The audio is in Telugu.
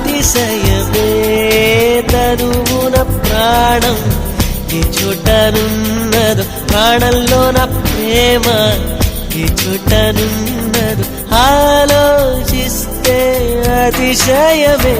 అతిశయమే తనువున ప్రాణం ఈ చోటనున్నదు ప్రాణంలో నా ప్రేమ ఈ చోటనున్నదు ఆలోచిస్తే అతిశయమే